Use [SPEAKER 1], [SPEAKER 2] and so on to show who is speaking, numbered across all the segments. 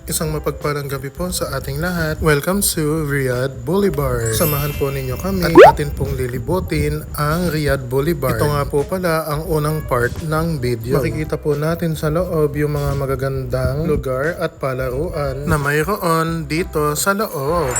[SPEAKER 1] Isang mapagpalang gabi po sa ating lahat. Welcome to Riyadh Boulevard. Samahan po ninyo kami at atin pong lilibutin ang Riyadh Boulevard. Ito nga po pala ang unang part ng video. Makikita po natin sa loob yung mga magagandang lugar at palaruan na mayroon dito sa loob.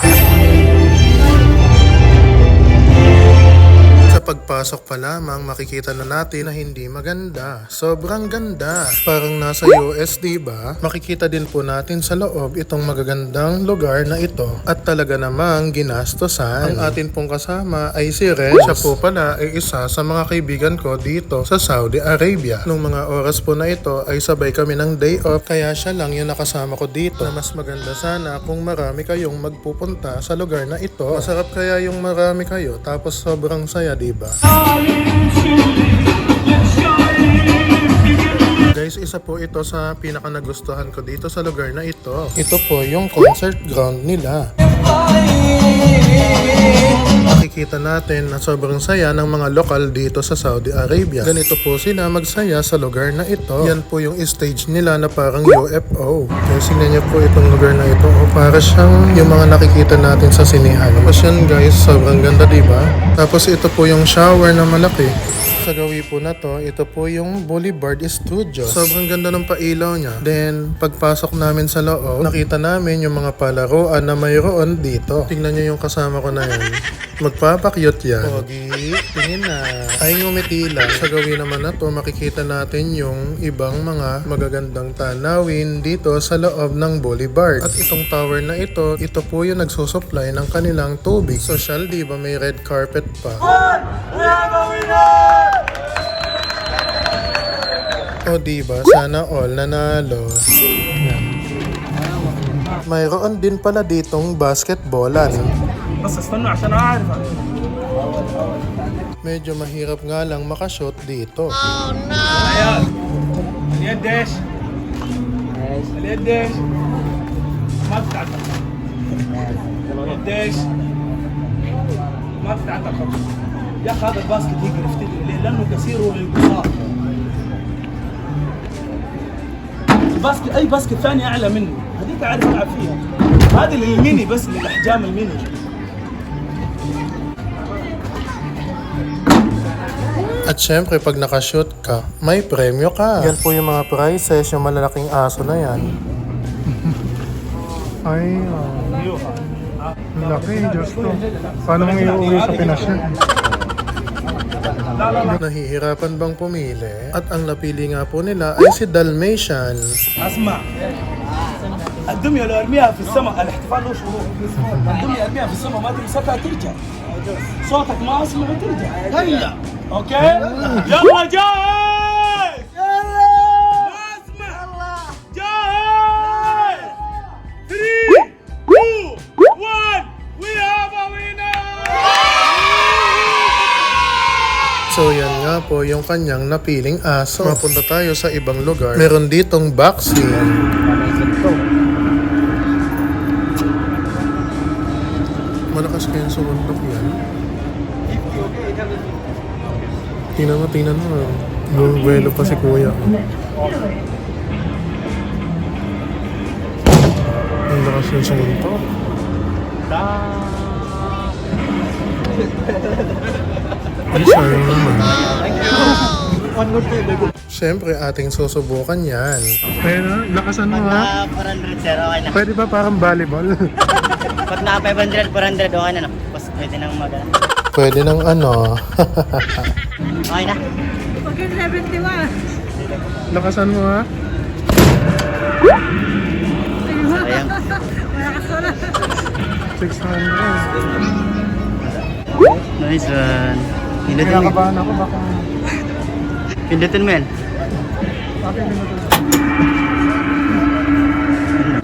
[SPEAKER 1] Sa pagpasok pa lamang, makikita na natin na hindi maganda. Sobrang ganda. Parang nasa US, diba? Makikita din po natin sa loob itong magagandang lugar na ito. At talaga namang ginastosan. Ang atin pong kasama ay si Red. Siya po pala ay isa sa mga kaibigan ko dito sa Saudi Arabia. Nung mga oras po na ito ay sabay kami ng day off. Kaya siya lang yung nakasama ko dito. Na mas maganda sana kung marami kayong magpupunta sa lugar na ito. Masarap kaya yung marami kayo tapos sobrang saya, diba? Guys, isa po ito sa pinaka nagustuhan ko dito sa lugar na ito. Ito po yung concert ground nila. Makikita natin na sobrang saya ng mga lokal dito sa Saudi Arabia. Ganito po sila magsaya sa lugar na ito. Yan po yung stage nila na parang UFO. Guys, tingnan niyo po itong lugar na ito. Para siyang yung mga nakikita natin sa sinehan. Tapos yan guys, sobrang ganda, diba? Tapos ito po yung shower na malaki. Sa gawi po na to, ito po yung Boulevard Studios. Sobrang ganda ng pailaw niya. Then, pagpasok namin sa loob, nakita namin yung mga palaruan na mayroon dito. Tingnan nyo yung kasama ko na yan. Magpapakyot yan. Pogi, tingin na. Ay ngumiti lang. Sa gawi naman na to, makikita natin yung ibang mga magagandang tanawin dito sa loob ng Boulevard. At itong tower na ito po yung nagsusupply ng kanilang tubig. Social, di ba? May red carpet pa. O diba, sana all nanalo. Mayroon din pala ditong basketballan. Medyo mahirap nga lang makashot dito. Oh no!
[SPEAKER 2] ما بتعتقد يا اخي هذا الباسكت يقدر يفتكر ليه؟ لانه قصير وللقصار. الباسكت اي باسكت ثاني اعلى منه، هذيك اعرف العب فيها. هذه للميني بس للاحجام الميني.
[SPEAKER 1] At syempre, pag nakashoot ka, may premyo ka. Yan po yung mga prizes, yung malalaking aso na yan. Ay, laki, Diyos ko. Paano mong iuwi sa Pinas yan? Nahihirapan bang pumili? At ang napili nga po nila ay si Dalmatian.
[SPEAKER 2] اسمع الدميه لو ارميها في السماء الاحتفال له شروط. الدميه ارميها في السماء ما تمسكها ترجع. صوتك ما اسمع ترجع. هيا اوكي يلا جاهز. يلا ما اسمع جاهز 3 2 1 we have a winner.
[SPEAKER 1] So yan nga po yung kanyang napiling aso. Mapunta tayo sa ibang lugar. Meron ditong boxing. Malakas kayang sumundok yan. Tingnan mo. Buwelo pa si kuya. Ang lakas yung sumundok. Ay, sayang naman. Siyempre, ating susubukan yan. Ayun, lakasan mo ha.
[SPEAKER 3] 400 sir, okay na.
[SPEAKER 1] Pwede ba parang volleyball?
[SPEAKER 3] Pag naka 500, 400, okay na. Tapos pwede nang magana.
[SPEAKER 1] Pwede ng ano.
[SPEAKER 3] Okay na.
[SPEAKER 4] Pag 71.
[SPEAKER 1] Lakasan mo ha.
[SPEAKER 3] Sayang.
[SPEAKER 4] Malakas wala.
[SPEAKER 1] 600.
[SPEAKER 3] Nice one. Pindutin mo.
[SPEAKER 1] Kinakabahan ako baka.
[SPEAKER 3] Pindutin mo yan.
[SPEAKER 1] Bakit pinutul?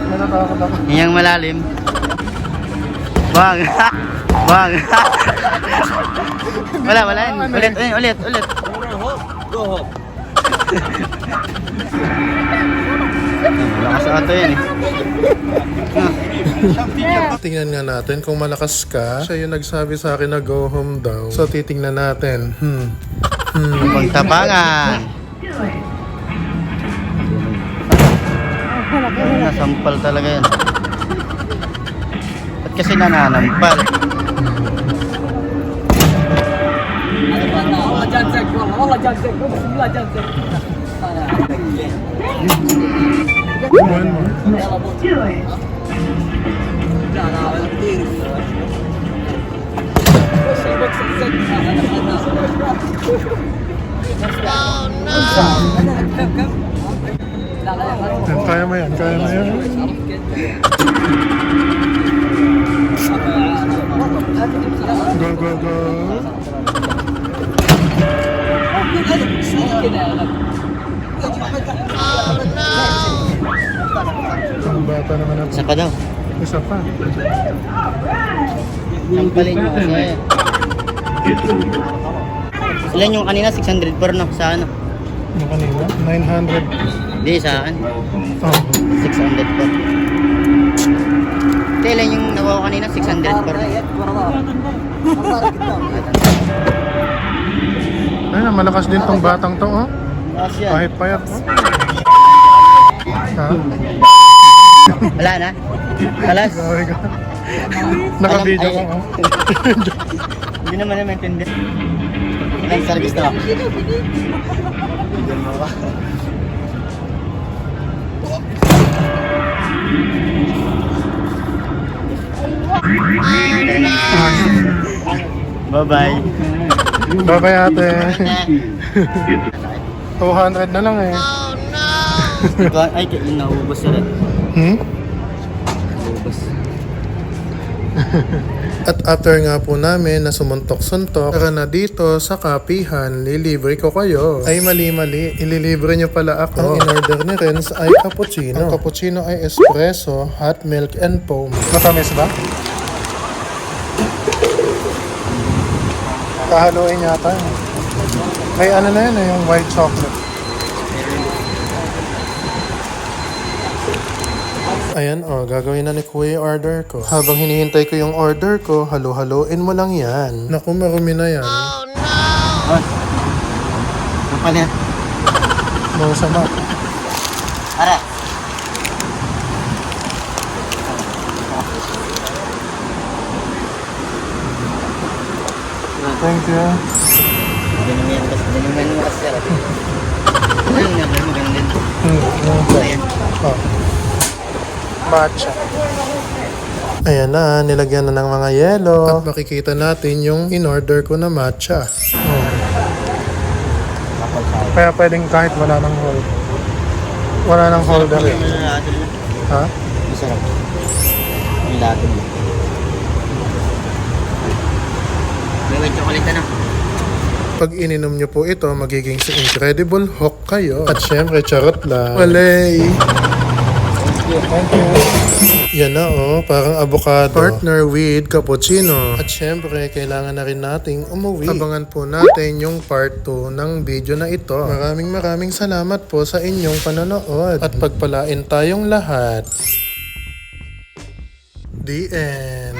[SPEAKER 1] Natatakot ako.
[SPEAKER 3] Yan yung malalim. Bang! Bang! Wala. Ulit.
[SPEAKER 2] Go home.
[SPEAKER 3] Malakas ata yan eh.
[SPEAKER 1] Tingnan nga natin kung malakas ka. Siya yung nagsabi sa akin na go home daw. So titingnan natin.
[SPEAKER 3] Pagtapangan. nasampal talaga yan. Ba't kasi nananampal?
[SPEAKER 5] والله جان زق والله جان زق اقسم بالله جان زق
[SPEAKER 1] One more.
[SPEAKER 5] لا لا ولا كثير وش البوكس الزق كم لا لا
[SPEAKER 1] Yan, kaya mo yan, kaya mo yan. Go, go, go. Ang bata naman ako.
[SPEAKER 3] Isa pa daw.
[SPEAKER 1] Isa pa.
[SPEAKER 3] Sampalin mo kasi. Ilan yung kanina? 600 per no? Sa ano?
[SPEAKER 1] Yung kanina, 900.
[SPEAKER 3] Hindi, sa akin.
[SPEAKER 1] Oh.
[SPEAKER 3] 600 per. Ito, ilan yung nakuha ko kanina? 600 per.
[SPEAKER 1] Ayun, malakas din tong batang to, oh.
[SPEAKER 3] Tapos yan.
[SPEAKER 1] Kahit payat, oh. Ha?
[SPEAKER 3] Wala na? Kalas?
[SPEAKER 1] Sorry ka. Naka-video ko, oh.
[SPEAKER 3] Hindi naman na maintindihan. Ilang service na ako. Bye-bye.
[SPEAKER 1] Bye-bye, ate. 200 na lang, eh.
[SPEAKER 3] Ay, naubos na rin.
[SPEAKER 1] Hmm?
[SPEAKER 3] Naubos.
[SPEAKER 1] At after nga po namin na sumuntok-suntok, tara na dito sa kapihan, lilibre ko kayo. Ay mali-mali, ililibre nyo pala ako. Ang in-order ni Renz ay cappuccino. Ang cappuccino ay espresso, hot milk, and foam. Matamis ba? Kahaluin yata. May ano na yun, yung white chocolate. Ayan gagawin na ni Kuya yung order ko. Habang hinihintay ko yung order ko, halo-haloin mo lang yan. Naku, marumi na yan.
[SPEAKER 3] Ano pa niya?
[SPEAKER 1] Masama.
[SPEAKER 3] Para.
[SPEAKER 1] Thank you.
[SPEAKER 3] Dinumin mo kasi sir. Ayun nga, ganun din. Ayan.
[SPEAKER 1] Oh. Matcha. Ayan na, nilagyan na ng mga yelo. At makikita natin yung in-order ko na matcha. Oh. Kaya pwedeng kahit wala nang hold. Wala nang holder. Ha?
[SPEAKER 3] Masarap. Ang lahat mo. May white chocolate na.
[SPEAKER 1] Pag ininom nyo po ito, magiging si Incredible Hulk kayo. At syempre, charot lang. Walay! Thank you. Yan na parang avocado. Partner with cappuccino. At syempre, kailangan na rin nating umuwi. Abangan po natin yung part 2 ng video na ito. Maraming salamat po sa inyong panonood. At pagpalain tayong lahat. The end.